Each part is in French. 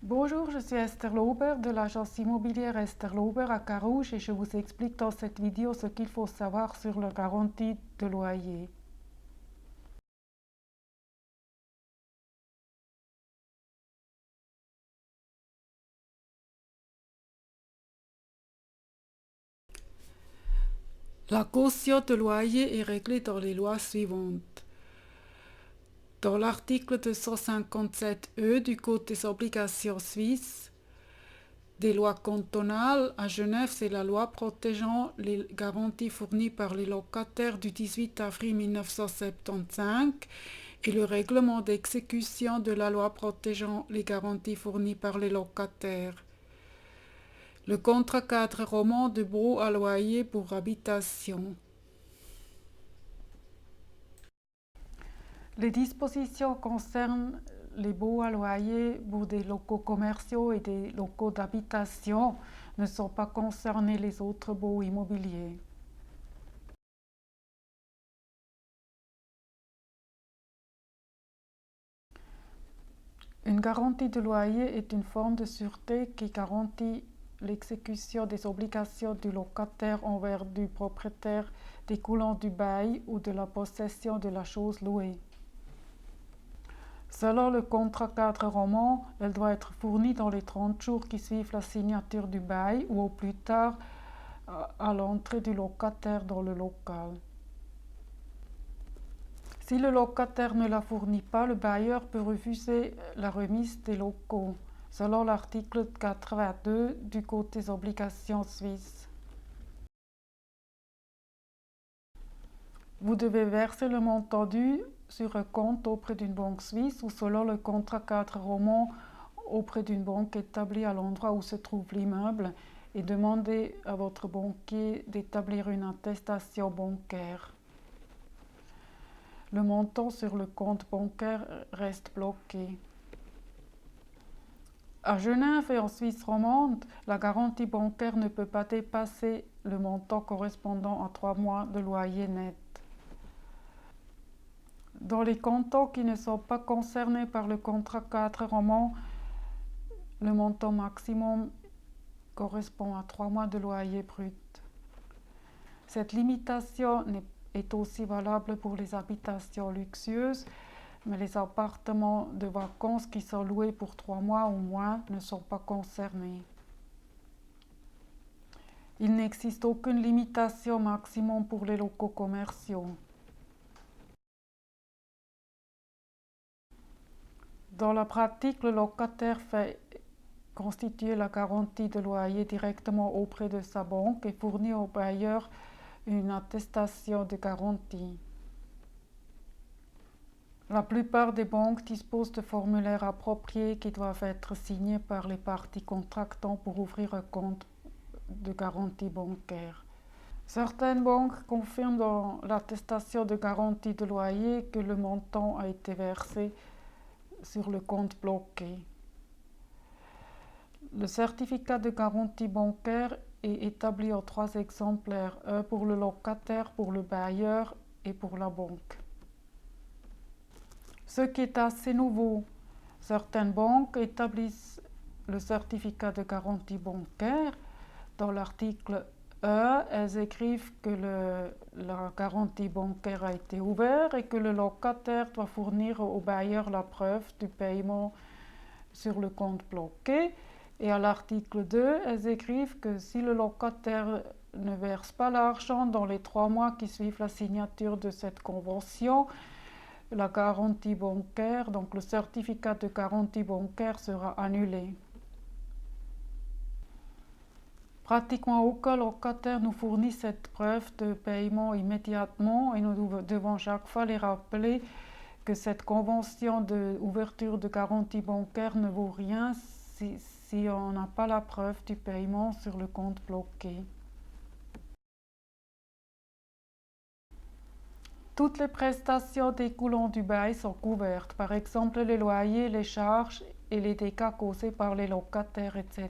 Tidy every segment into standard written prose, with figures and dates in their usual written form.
Bonjour, je suis Esther Lauber de l'agence immobilière Esther Lauber à Carouge et je vous explique dans cette vidéo ce qu'il faut savoir sur la garantie de loyer. La caution de loyer est réglée dans les lois suivantes. Dans l'article 257E du Code des obligations suisses, des lois cantonales, à Genève, c'est la loi protégeant les garanties fournies par les locataires du 18 avril 1975 et le règlement d'exécution de la loi protégeant les garanties fournies par les locataires. Le contrat cadre roman de baux à loyer pour habitation. Les dispositions concernent les baux à loyer pour des locaux commerciaux et des locaux d'habitation. Ne sont pas concernés les autres baux immobiliers. Une garantie de loyer est une forme de sûreté qui garantit l'exécution des obligations du locataire envers du propriétaire découlant du bail ou de la possession de la chose louée. Selon le contrat cadre roman, elle doit être fournie dans les 30 jours qui suivent la signature du bail ou au plus tard à l'entrée du locataire dans le local. Si le locataire ne la fournit pas, le bailleur peut refuser la remise des locaux, selon l'article 82 du Code des obligations suisses. Vous devez verser le montant dû sur un compte auprès d'une banque suisse ou selon le contrat cadre roman auprès d'une banque établie à l'endroit où se trouve l'immeuble et demander à votre banquier d'établir une attestation bancaire. Le montant sur le compte bancaire reste bloqué. À Genève et en Suisse romande, la garantie bancaire ne peut pas dépasser le montant correspondant à 3 mois de loyer net. Dans les cantons qui ne sont pas concernés par le contrat cadre roman, le montant maximum correspond à 3 mois de loyer brut. Cette limitation est aussi valable pour les habitations luxueuses, mais les appartements de vacances qui sont loués pour 3 mois ou moins ne sont pas concernés. Il n'existe aucune limitation maximum pour les locaux commerciaux. Dans la pratique, le locataire fait constituer la garantie de loyer directement auprès de sa banque et fournit au bailleur une attestation de garantie. La plupart des banques disposent de formulaires appropriés qui doivent être signés par les parties contractantes pour ouvrir un compte de garantie bancaire. Certaines banques confirment dans l'attestation de garantie de loyer que le montant a été versé sur le compte bloqué. Le certificat de garantie bancaire est établi en 3 exemplaires, un pour le locataire, pour le bailleur et pour la banque. Ce qui est assez nouveau, certaines banques établissent le certificat de garantie bancaire. Dans l'article 1, elles écrivent que la garantie bancaire a été ouverte et que le locataire doit fournir au bailleur la preuve du paiement sur le compte bloqué. Et à l'article 2, elles écrivent que si le locataire ne verse pas l'argent dans les 3 mois qui suivent la signature de cette convention, la garantie bancaire, donc le certificat de garantie bancaire sera annulé. Pratiquement aucun locataire nous fournit cette preuve de paiement immédiatement et nous devons chaque fois les rappeler que cette convention d'ouverture de garantie bancaire ne vaut rien si on n'a pas la preuve du paiement sur le compte bloqué. Toutes les prestations découlant du bail sont couvertes, par exemple les loyers, les charges et les dégâts causés par les locataires, etc.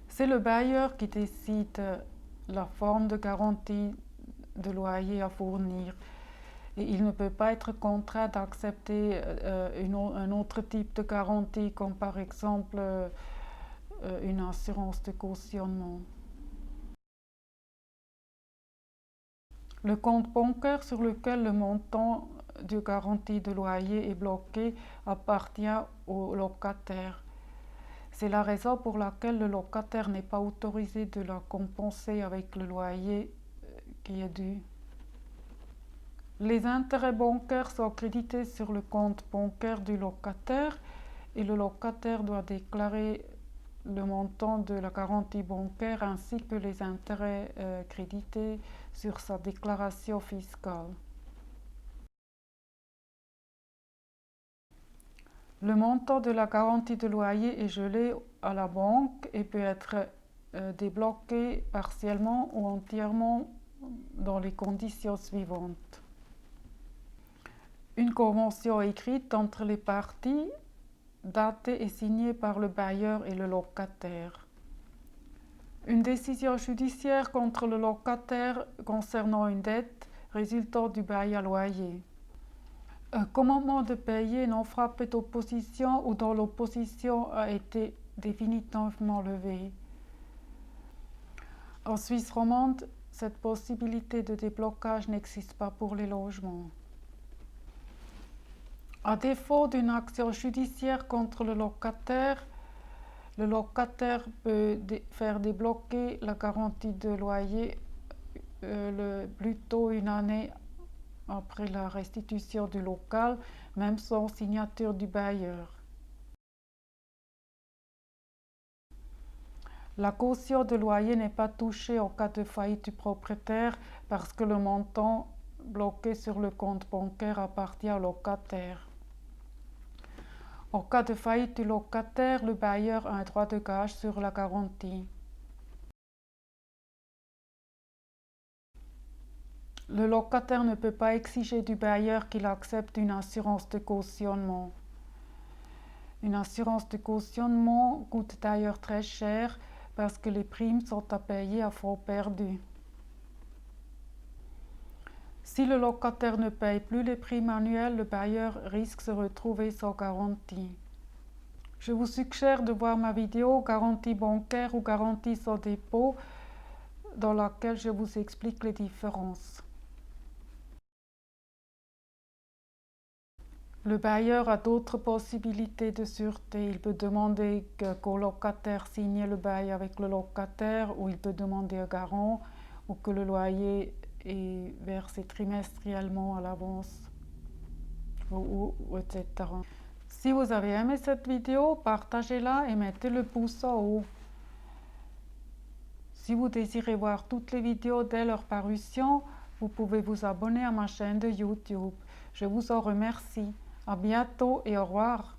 C'est le bailleur qui décide la forme de garantie de loyer à fournir. et il ne peut pas être contraint d'accepter un autre type de garantie comme par exemple une assurance de cautionnement. Le compte bancaire sur lequel le montant de garantie de loyer est bloqué appartient au locataire. C'est la raison pour laquelle le locataire n'est pas autorisé de la compenser avec le loyer qui est dû. Les intérêts bancaires sont crédités sur le compte bancaire du locataire et le locataire doit déclarer le montant de la garantie bancaire ainsi que les intérêts crédités sur sa déclaration fiscale. Le montant de la garantie de loyer est gelé à la banque et peut être débloqué partiellement ou entièrement dans les conditions suivantes. Une convention écrite entre les parties, datée et signée par le bailleur et le locataire. Une décision judiciaire contre le locataire concernant une dette résultant du bail à loyer. Un commandement de payer non frappé d'opposition ou dont l'opposition a été définitivement levée. En Suisse romande, cette possibilité de déblocage n'existe pas pour les logements. À défaut d'une action judiciaire contre le locataire peut faire débloquer la garantie de loyer plus tôt une année après la restitution du local, même sans signature du bailleur. La caution de loyer n'est pas touchée en cas de faillite du propriétaire parce que le montant bloqué sur le compte bancaire appartient au locataire. En cas de faillite du locataire, le bailleur a un droit de gage sur la garantie. Le locataire ne peut pas exiger du bailleur qu'il accepte une assurance de cautionnement. Une assurance de cautionnement coûte d'ailleurs très cher parce que les primes sont à payer à fonds perdu. Si le locataire ne paye plus les primes annuelles, le bailleur risque de se retrouver sans garantie. Je vous suggère de voir ma vidéo garantie bancaire ou garantie sans dépôt dans laquelle je vous explique les différences. Le bailleur a d'autres possibilités de sûreté. Il peut demander qu'au locataire signe le bail avec le locataire, ou il peut demander un garant, ou que le loyer est versé trimestriellement à l'avance, etc. Si vous avez aimé cette vidéo, partagez-la et mettez le pouce en haut. Si vous désirez voir toutes les vidéos dès leur parution, vous pouvez vous abonner à ma chaîne de YouTube. Je vous en remercie. À bientôt et au revoir.